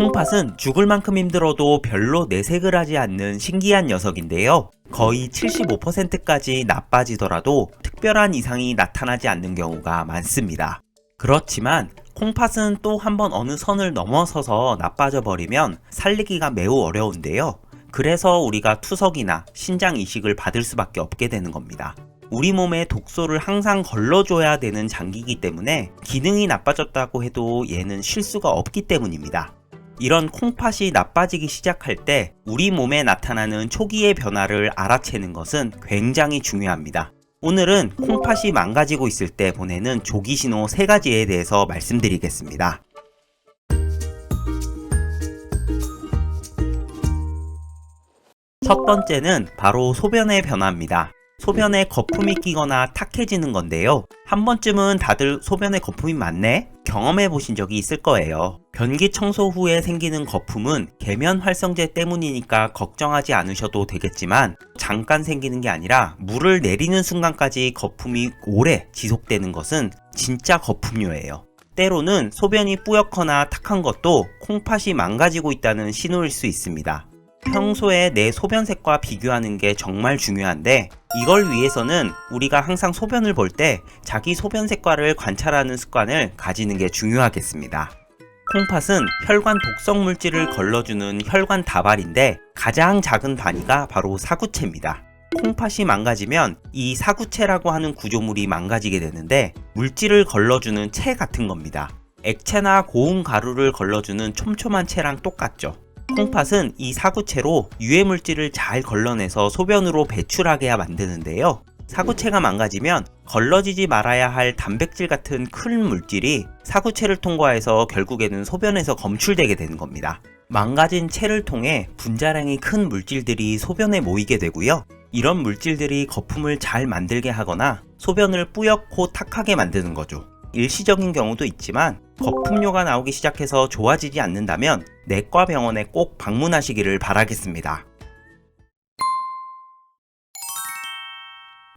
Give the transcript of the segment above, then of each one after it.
콩팥은 죽을 만큼 힘들어도 별로 내색을 하지 않는 신기한 녀석인데요. 거의 75%까지 나빠지더라도 특별한 이상이 나타나지 않는 경우가 많습니다. 그렇지만 콩팥은 또 한번 어느 선을 넘어서서 나빠져 버리면 살리기가 매우 어려운데요. 그래서 우리가 투석이나 신장 이식을 받을 수밖에 없게 되는 겁니다. 우리 몸에 독소를 항상 걸러줘야 되는 장기이기 때문에 기능이 나빠졌다고 해도 얘는 쉴 수가 없기 때문입니다. 이런 콩팥이 나빠지기 시작할 때 우리 몸에 나타나는 초기의 변화를 알아채는 것은 굉장히 중요합니다. 오늘은 콩팥이 망가지고 있을 때 보내는 조기신호 3가지에 대해서 말씀드리겠습니다. 첫 번째는 바로 소변의 변화입니다. 소변에 거품이 끼거나 탁해지는 건데요. 한 번쯤은 다들 소변에 거품이 많네? 경험해 보신 적이 있을 거예요. 변기 청소 후에 생기는 거품은 계면 활성제 때문이니까 걱정하지 않으셔도 되겠지만 잠깐 생기는 게 아니라 물을 내리는 순간까지 거품이 오래 지속되는 것은 진짜 거품류예요. 때로는 소변이 뿌옇거나 탁한 것도 콩팥이 망가지고 있다는 신호일 수 있습니다. 평소에 내 소변색과 비교하는 게 정말 중요한데 이걸 위해서는 우리가 항상 소변을 볼 때 자기 소변색과를 관찰하는 습관을 가지는 게 중요하겠습니다. 콩팥은 혈관 독성 물질을 걸러주는 혈관 다발인데 가장 작은 단위가 바로 사구체입니다. 콩팥이 망가지면 이 사구체라고 하는 구조물이 망가지게 되는데 물질을 걸러주는 체 같은 겁니다. 액체나 고운 가루를 걸러주는 촘촘한 체랑 똑같죠. 콩팥은 이 사구체로 유해물질을 잘 걸러내서 소변으로 배출하게 만드는데요. 사구체가 망가지면 걸러지지 말아야 할 단백질 같은 큰 물질이 사구체를 통과해서 결국에는 소변에서 검출되게 되는 겁니다. 망가진 체를 통해 분자량이 큰 물질들이 소변에 모이게 되고요. 이런 물질들이 거품을 잘 만들게 하거나 소변을 뿌옇고 탁하게 만드는 거죠. 일시적인 경우도 있지만 거품료가 나오기 시작해서 좋아지지 않는다면 내과 병원에 꼭 방문하시기를 바라겠습니다.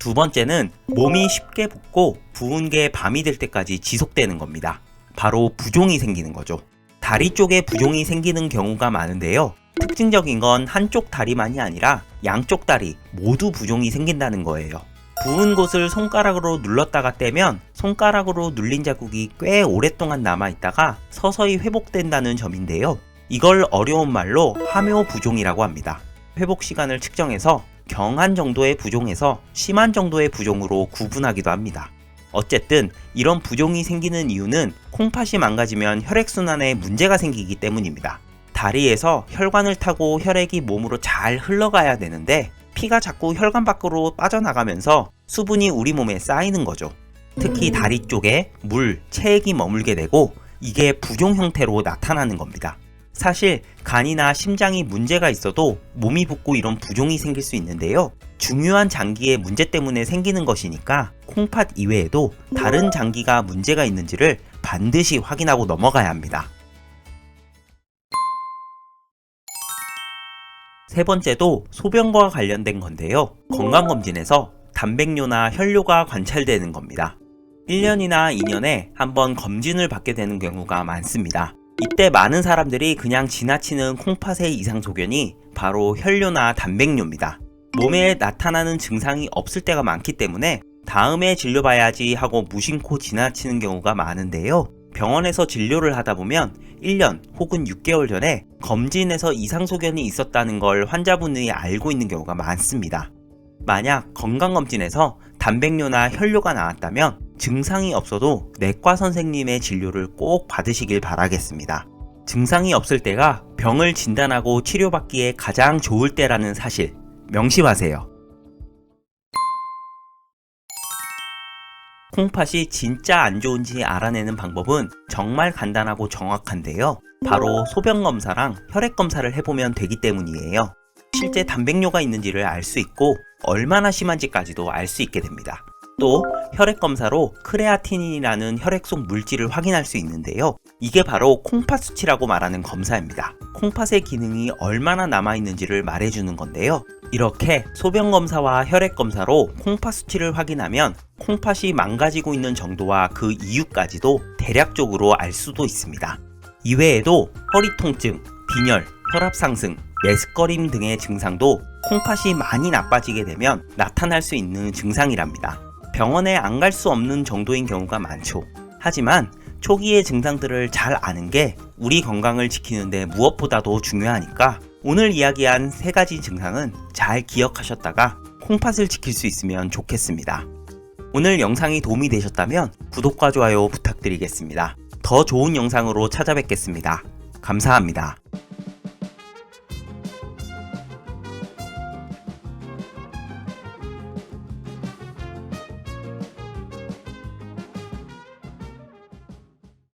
두 번째는 몸이 쉽게 붓고 부은 게 밤이 될 때까지 지속되는 겁니다. 바로 부종이 생기는 거죠. 다리 쪽에 부종이 생기는 경우가 많은데요. 특징적인 건 한쪽 다리만이 아니라 양쪽 다리 모두 부종이 생긴다는 거예요. 부은 곳을 손가락으로 눌렀다가 떼면 손가락으로 눌린 자국이 꽤 오랫동안 남아있다가 서서히 회복된다는 점인데요. 이걸 어려운 말로 함효부종이라고 합니다. 회복 시간을 측정해서 경한 정도의 부종에서 심한 정도의 부종으로 구분하기도 합니다. 어쨌든 이런 부종이 생기는 이유는 콩팥이 망가지면 혈액순환에 문제가 생기기 때문입니다. 다리에서 혈관을 타고 혈액이 몸으로 잘 흘러가야 되는데 피가 자꾸 혈관 밖으로 빠져나가면서 수분이 우리 몸에 쌓이는 거죠. 특히 다리 쪽에 물, 체액이 머물게 되고 이게 부종 형태로 나타나는 겁니다. 사실 간이나 심장이 문제가 있어도 몸이 붓고 이런 부종이 생길 수 있는데요. 중요한 장기의 문제 때문에 생기는 것이니까 콩팥 이외에도 다른 장기가 문제가 있는지를 반드시 확인하고 넘어가야 합니다. 세 번째도 소변과 관련된 건데요. 건강검진에서 단백뇨나 혈뇨가 관찰되는 겁니다. 1년이나 2년에 한번 검진을 받게 되는 경우가 많습니다. 이때 많은 사람들이 그냥 지나치는 콩팥의 이상 소견이 바로 혈뇨나 단백뇨입니다. 몸에 나타나는 증상이 없을 때가 많기 때문에 다음에 진료봐야지 하고 무심코 지나치는 경우가 많은데요. 병원에서 진료를 하다 보면 1년 혹은 6개월 전에 검진에서 이상 소견이 있었다는 걸 환자분이 알고 있는 경우가 많습니다. 만약 건강검진에서 단백뇨나 혈뇨가 나왔다면 증상이 없어도 내과 선생님의 진료를 꼭 받으시길 바라겠습니다. 증상이 없을 때가 병을 진단하고 치료받기에 가장 좋을 때라는 사실 명심하세요. 콩팥이 진짜 안 좋은지 알아내는 방법은 정말 간단하고 정확한데요. 바로 소변검사랑 혈액검사를 해보면 되기 때문이에요. 실제 단백뇨가 있는지를 알 수 있고 얼마나 심한지까지도 알 수 있게 됩니다. 또 혈액검사로 크레아티닌이라는 혈액 속 물질을 확인할 수 있는데요. 이게 바로 콩팥 수치라고 말하는 검사입니다. 콩팥의 기능이 얼마나 남아있는지를 말해주는 건데요. 이렇게 소변검사와 혈액검사로 콩팥 수치를 확인하면 콩팥이 망가지고 있는 정도와 그 이유까지도 대략적으로 알 수도 있습니다. 이외에도 허리 통증, 빈혈, 혈압 상승, 메스꺼림 등의 증상도 콩팥이 많이 나빠지게 되면 나타날 수 있는 증상이랍니다. 병원에 안 갈 수 없는 정도인 경우가 많죠. 하지만 초기의 증상들을 잘 아는 게 우리 건강을 지키는데 무엇보다도 중요하니까 오늘 이야기한 3가지 증상은 잘 기억하셨다가 콩팥을 지킬 수 있으면 좋겠습니다. 오늘 영상이 도움이 되셨다면 구독과 좋아요 부탁드리겠습니다. 더 좋은 영상으로 찾아뵙겠습니다. 감사합니다.